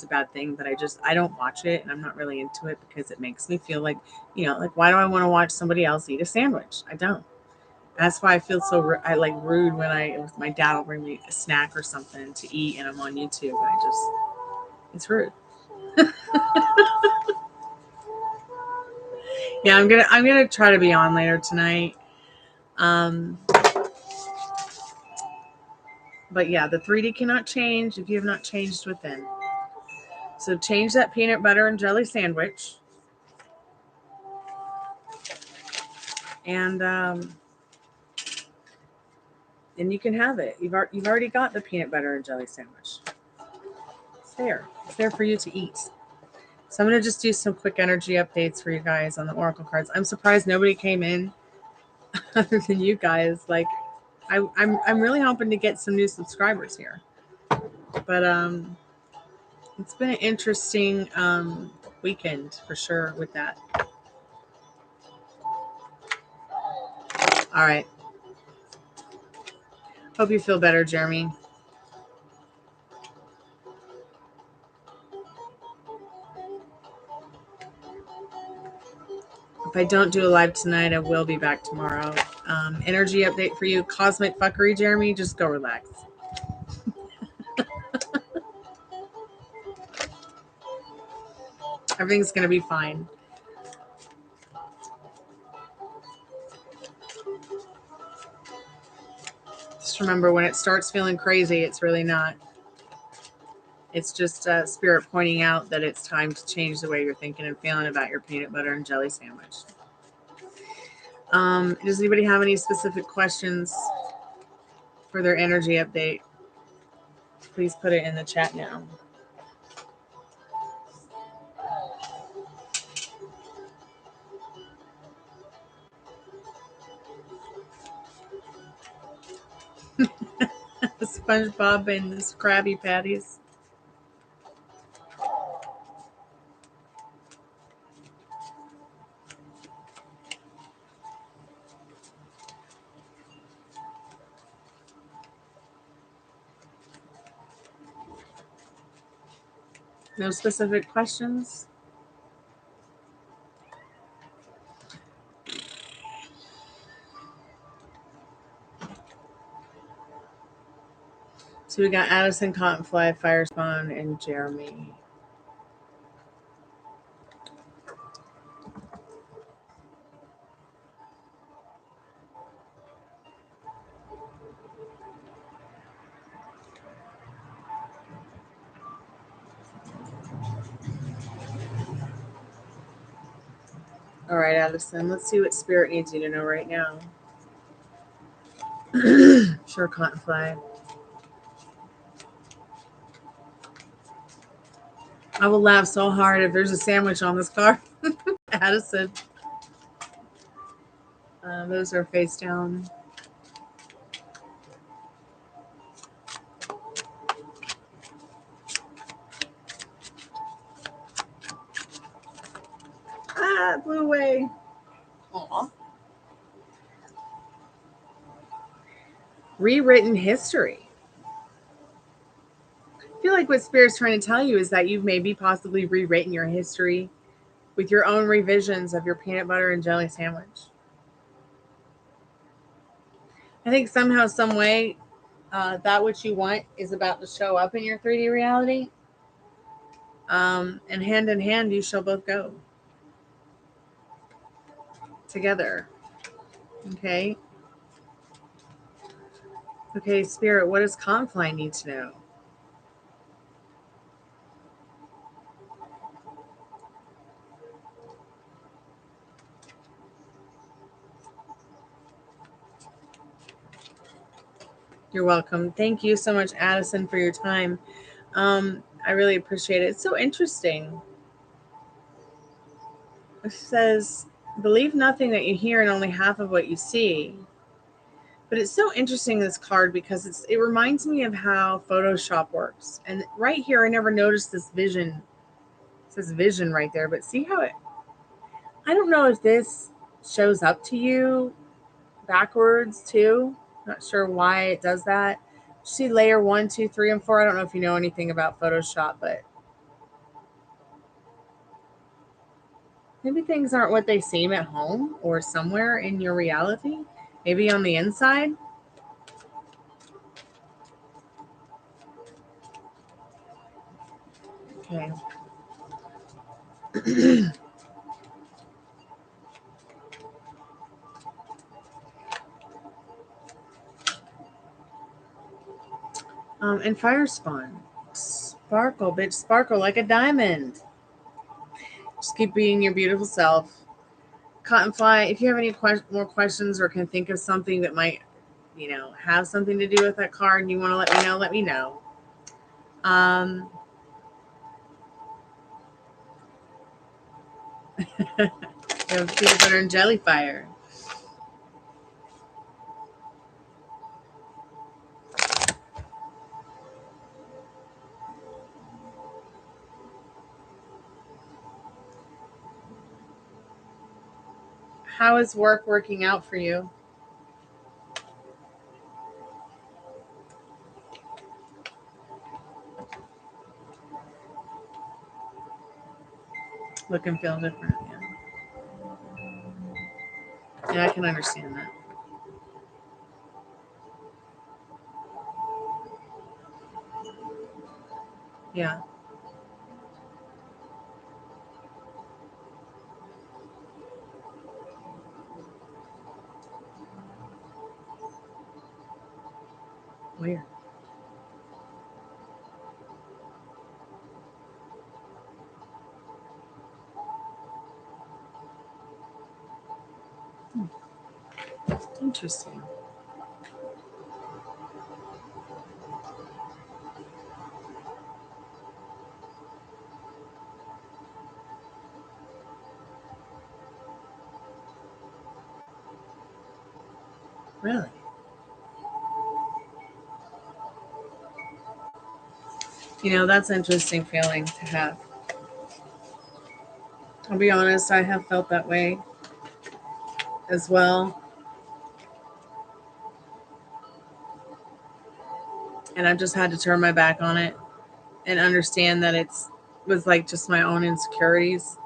a bad thing, but I don't watch it, and I'm not really into it because it makes me feel like, why do I want to watch somebody else eat a sandwich? I don't. That's why I feel so rude when my dad will bring me a snack or something to eat and I'm on YouTube, and it's rude. Yeah, I'm gonna try to be on later tonight. But yeah, the 3D cannot change if you have not changed within. So change that peanut butter and jelly sandwich. And then you can have it. You've already got the peanut butter and jelly sandwich. It's there. It's there for you to eat. So I'm going to just do some quick energy updates for you guys on the Oracle cards. I'm surprised nobody came in other than you guys. I'm really hoping to get some new subscribers here. But it's been an interesting weakened for sure with that. All right. Hope you feel better, Jeremy. If I don't do a live tonight, I will be back tomorrow. Energy update for you. Cosmic fuckery, Jeremy. Just go relax. Everything's going to be fine. Just remember, when it starts feeling crazy, it's really not. It's just spirit pointing out that it's time to change the way you're thinking and feeling about your peanut butter and jelly sandwich. Does anybody have any specific questions for their energy update? Please put it in the chat now. SpongeBob and his Krabby Patties. No specific questions? So we got Addison, Cottonfly, Firespawn, and Jeremy. All right, Addison, let's see what Spirit needs you to know right now. Sure, Cottonfly. I will laugh so hard if there's a sandwich on this card. Addison. Those are face down. Ah, it blew away. Aw. Rewritten history. I feel like what Spirit's trying to tell you is that you've maybe possibly rewritten your history with your own revisions of your peanut butter and jelly sandwich. I think somehow, some way, that which you want is about to show up in your 3D reality. And hand in hand, you shall both go together. Okay. Okay, Spirit, what does Confly need to know? You're welcome. Thank you so much, Addison, for your time. I really appreciate it. It's so interesting. It says, believe nothing that you hear and only half of what you see. But it's so interesting, this card, because it reminds me of how Photoshop works. And right here, I never noticed this vision. It says vision right there, but see how I don't know if this shows up to you backwards too. Not sure why it does that. See layer 1, 2, 3, and 4. I don't know if you know anything about Photoshop, but maybe things aren't what they seem at home or somewhere in your reality. Maybe on the inside. Okay. And fire spawn. Sparkle, bitch. Sparkle like a diamond. Just keep being your beautiful self. Cottonfly, if you have any more questions or can think of something that might, have something to do with that card and you want to let me know. You have peanut butter and jelly fire. How is work working out for you? Look and feel different. Yeah, I can understand that. Yeah. Weird. Interesting. Really? You know, that's an interesting feeling to have. I'll be honest, I have felt that way as well. And I've just had to turn my back on it and understand that it's was like just my own insecurities.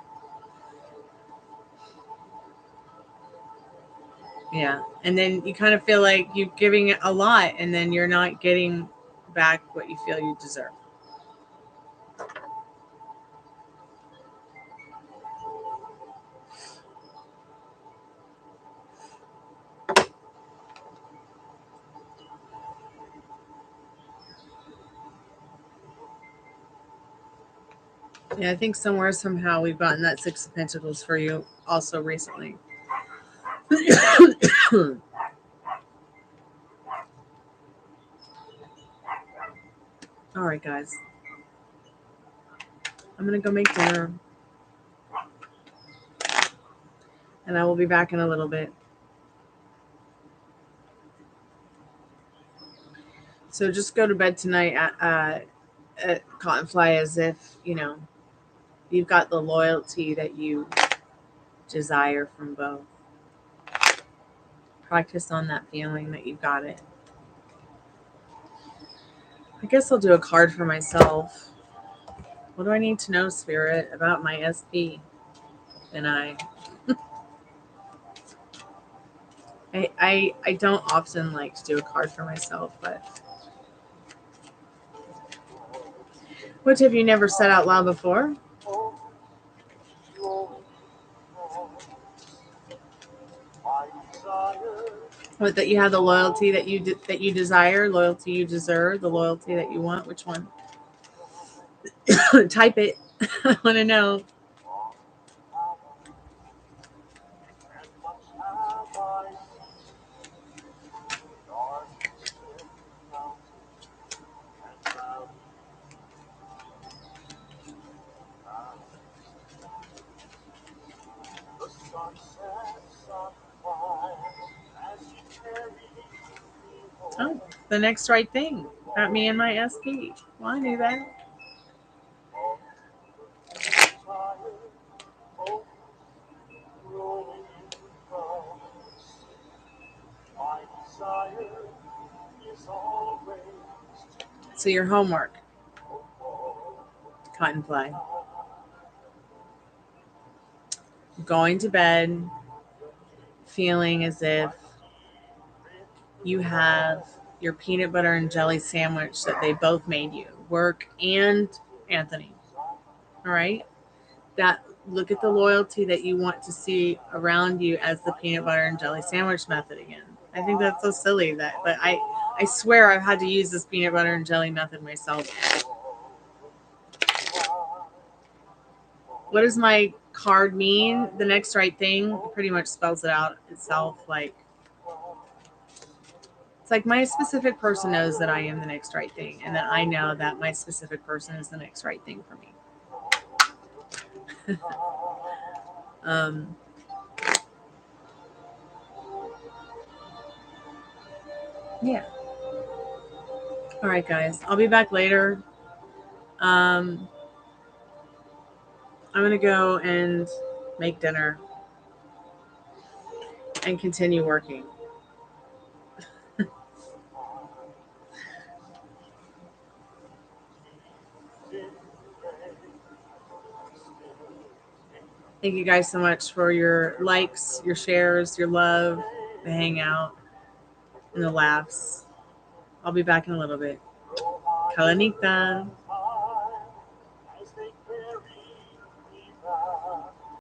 Yeah. And then you kind of feel like you're giving it a lot and then you're not getting back what you feel you deserve. Yeah, I think somewhere, somehow, we've gotten that Six of Pentacles for you also recently. All right, guys. I'm going to go make dinner. And I will be back in a little bit. So just go to bed tonight at Cottonfly as if, you know, you've got the loyalty that you desire from both. Practice on that feeling that you've got it. I guess I'll do a card for myself. What do I need to know, Spirit, about my SP? And I don't often like to do a card for myself, but what have you never said out loud before? What, that you have the loyalty that you desire, loyalty you deserve, the loyalty that you want? Which one? Type it. I want to know. Oh, the next right thing. About me and my SP. Well, I knew that. So your homework, Cottonfly. Going to bed feeling as if you have your peanut butter and jelly sandwich that they both made you, Work and Anthony. All right? That look at the loyalty that you want to see around you as the peanut butter and jelly sandwich method again. I think that's so silly that, but I swear I've had to use this peanut butter and jelly method myself. What does my card mean? The next right thing? It pretty much spells it out itself. Like, it's like my specific person knows that I am the next right thing, and that I know that my specific person is the next right thing for me. Yeah. All right, guys. I'll be back later. I'm going to go and make dinner. and continue working. Thank you guys so much for your likes, your shares, your love, the hangout, and the laughs. I'll be back in a little bit. Kalanita.